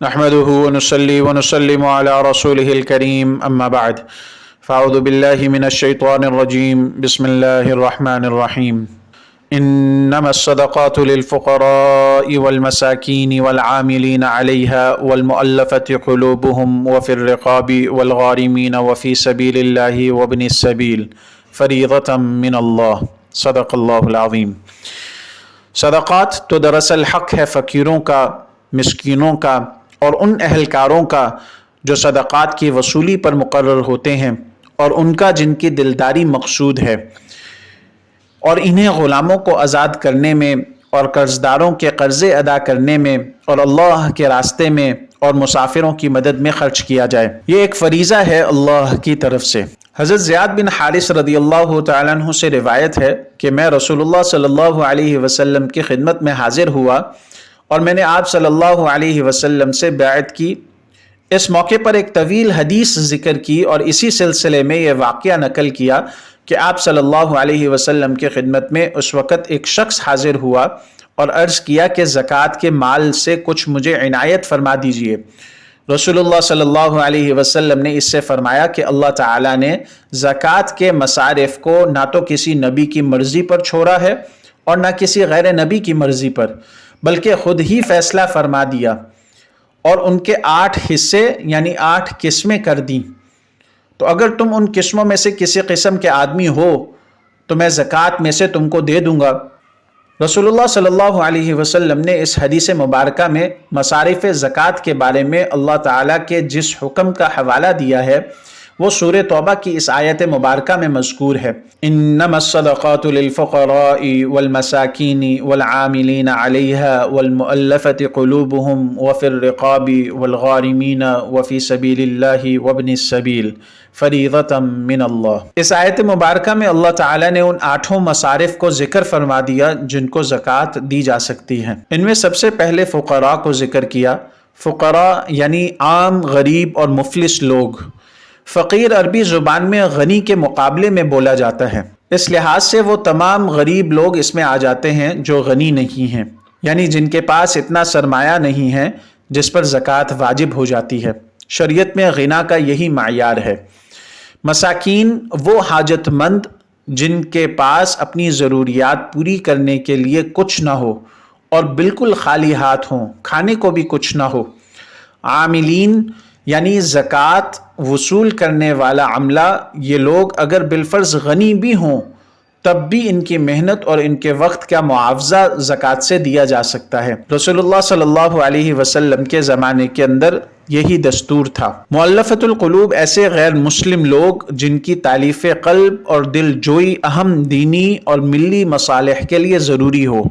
نحمده ونصلي ونسلم على رسوله الكريم أما بعد فأعوذ بالله من الشيطان الرجيم بسم الله الرحمن الرحيم إنما الصدقات للفقراء والمساكين والعاملين عليها والمؤلفة قلوبهم وفي الرقاب والغارمين وفي سبيل الله وابن السبيل فريضة من الله صدق الله العظيم۔ صدقات تو دراصل حق ہے فقیروں کا، مسکینوں کا اور ان اہلکاروں کا جو صدقات کی وصولی پر مقرر ہوتے ہیں اور ان کا جن کی دلداری مقصود ہے، اور انہیں غلاموں کو آزاد کرنے میں اور قرضداروں کے قرضے ادا کرنے میں اور اللہ کے راستے میں اور مسافروں کی مدد میں خرچ کیا جائے۔ یہ ایک فریضہ ہے اللہ کی طرف سے۔ حضرت زیاد بن حارث رضی اللہ تعالیٰ عنہ سے روایت ہے کہ میں رسول اللہ صلی اللہ علیہ وسلم کی خدمت میں حاضر ہوا اور میں نے آپ صلی اللہ علیہ وسلم سے بیعت کی۔ اس موقع پر ایک طویل حدیث ذکر کی اور اسی سلسلے میں یہ واقعہ نقل کیا کہ آپ صلی اللہ علیہ وسلم کی خدمت میں اس وقت ایک شخص حاضر ہوا اور عرض کیا کہ زکوٰۃ کے مال سے کچھ مجھے عنایت فرما دیجئے۔ رسول اللہ صلی اللہ علیہ وسلم نے اس سے فرمایا کہ اللہ تعالیٰ نے زکوٰۃ کے مصارف کو نہ تو کسی نبی کی مرضی پر چھوڑا ہے اور نہ کسی غیر نبی کی مرضی پر، بلکہ خود ہی فیصلہ فرما دیا اور ان کے 8 حصے یعنی 8 قسمیں کر دیں۔ تو اگر تم ان قسموں میں سے کسی قسم کے آدمی ہو تو میں زکوٰۃ میں سے تم کو دے دوں گا۔ رسول اللہ صلی اللہ علیہ وسلم نے اس حدیث مبارکہ میں مصارف زکوٰۃ کے بارے میں اللہ تعالیٰ کے جس حکم کا حوالہ دیا ہے وہ سورہ توبہ کی اس آیت مبارکہ میں مذکور ہے۔ انما الصدقات للفقراء والمساکین والعاملین علیہا والمؤلفۃ قلوبہم وفی الرقاب والغارمین وفی سبیل اللہ وابن السبیل فریضۃ من اللہ۔ اس آیت مبارکہ میں اللہ تعالیٰ نے ان 8 مصارف کو ذکر فرما دیا جن کو زکوٰۃ دی جا سکتی ہے۔ ان میں سب سے پہلے فقراء کو ذکر کیا۔ فقراء یعنی عام، غریب اور مفلس لوگ۔ فقیر عربی زبان میں غنی کے مقابلے میں بولا جاتا ہے، اس لحاظ سے وہ تمام غریب لوگ اس میں آ جاتے ہیں جو غنی نہیں ہیں، یعنی جن کے پاس اتنا سرمایہ نہیں ہے جس پر زکوٰۃ واجب ہو جاتی ہے۔ شریعت میں غنا کا یہی معیار ہے۔ مساکین وہ حاجت مند جن کے پاس اپنی ضروریات پوری کرنے کے لیے کچھ نہ ہو اور بالکل خالی ہاتھ ہوں، کھانے کو بھی کچھ نہ ہو۔ عاملین یعنی زکوٰۃ وصول کرنے والا عملہ، یہ لوگ اگر بالفرض غنی بھی ہوں تب بھی ان کی محنت اور ان کے وقت کا معاوضہ زکوٰۃ سے دیا جا سکتا ہے۔ رسول اللہ صلی اللہ علیہ وسلم کے زمانے کے اندر یہی دستور تھا۔ مؤلفۃ القلوب ایسے غیر مسلم لوگ جن کی تالیف قلب اور دل جوئی اہم دینی اور ملی مصالح کے لیے ضروری ہو۔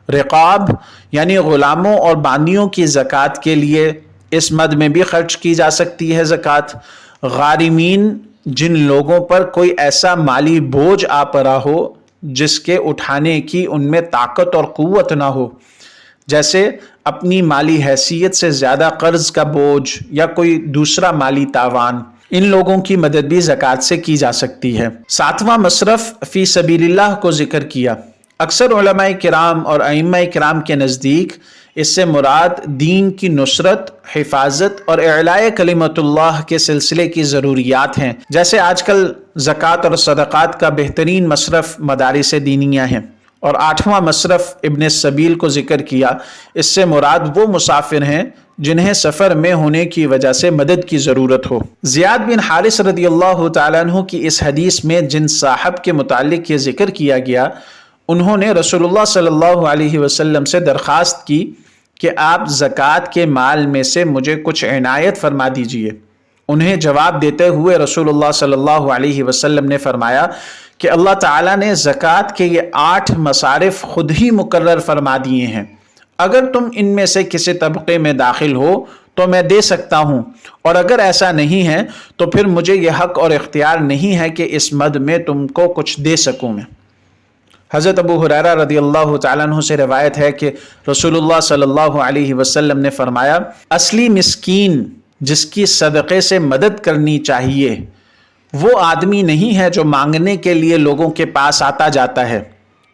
رقاب یعنی غلاموں اور باندیوں کی زکوٰۃ کے لیے اس مد میں بھی خرچ کی جا سکتی ہے زکوٰۃ۔ غارمین جن لوگوں پر کوئی ایسا مالی بوجھ آ پڑا ہو جس کے اٹھانے کی ان میں طاقت اور قوت نہ ہو، جیسے اپنی مالی حیثیت سے زیادہ قرض کا بوجھ یا کوئی دوسرا مالی تاوان، ان لوگوں کی مدد بھی زکوٰۃ سے کی جا سکتی ہے۔ 7واں مصرف فی سبیل اللہ کو ذکر کیا۔ اکثر علماء کرام اور ائمہ کرام کے نزدیک اس سے مراد دین کی نصرت، حفاظت اور اعلاء کلمت اللہ کے سلسلے کی ضروریات ہیں، جیسے آج کل زکوٰۃ اور صدقات کا بہترین مصرف مدارس دینیہ ہیں۔ اور 8واں مصرف ابن السبیل کو ذکر کیا۔ اس سے مراد وہ مسافر ہیں جنہیں سفر میں ہونے کی وجہ سے مدد کی ضرورت ہو۔ زیاد بن حارث رضی اللہ تعالیٰ عنہ کی اس حدیث میں جن صاحب کے متعلق یہ ذکر کیا گیا، انہوں نے رسول اللہ صلی اللہ علیہ وسلم سے درخواست کی کہ آپ زکوٰۃ کے مال میں سے مجھے کچھ عنایت فرما دیجئے۔ انہیں جواب دیتے ہوئے رسول اللہ صلی اللہ علیہ وسلم نے فرمایا کہ اللہ تعالیٰ نے زکوٰۃ کے یہ 8 مصارف خود ہی مقرر فرما دیے ہیں، اگر تم ان میں سے کسی طبقے میں داخل ہو تو میں دے سکتا ہوں، اور اگر ایسا نہیں ہے تو پھر مجھے یہ حق اور اختیار نہیں ہے کہ اس مد میں تم کو کچھ دے سکوں میں۔ حضرت ابو ہریرہ رضی اللہ تعالیٰ عنہ سے روایت ہے کہ رسول اللہ صلی اللہ علیہ وسلم نے فرمایا، اصلی مسکین جس کی صدقے سے مدد کرنی چاہیے وہ آدمی نہیں ہے جو مانگنے کے لیے لوگوں کے پاس آتا جاتا ہے،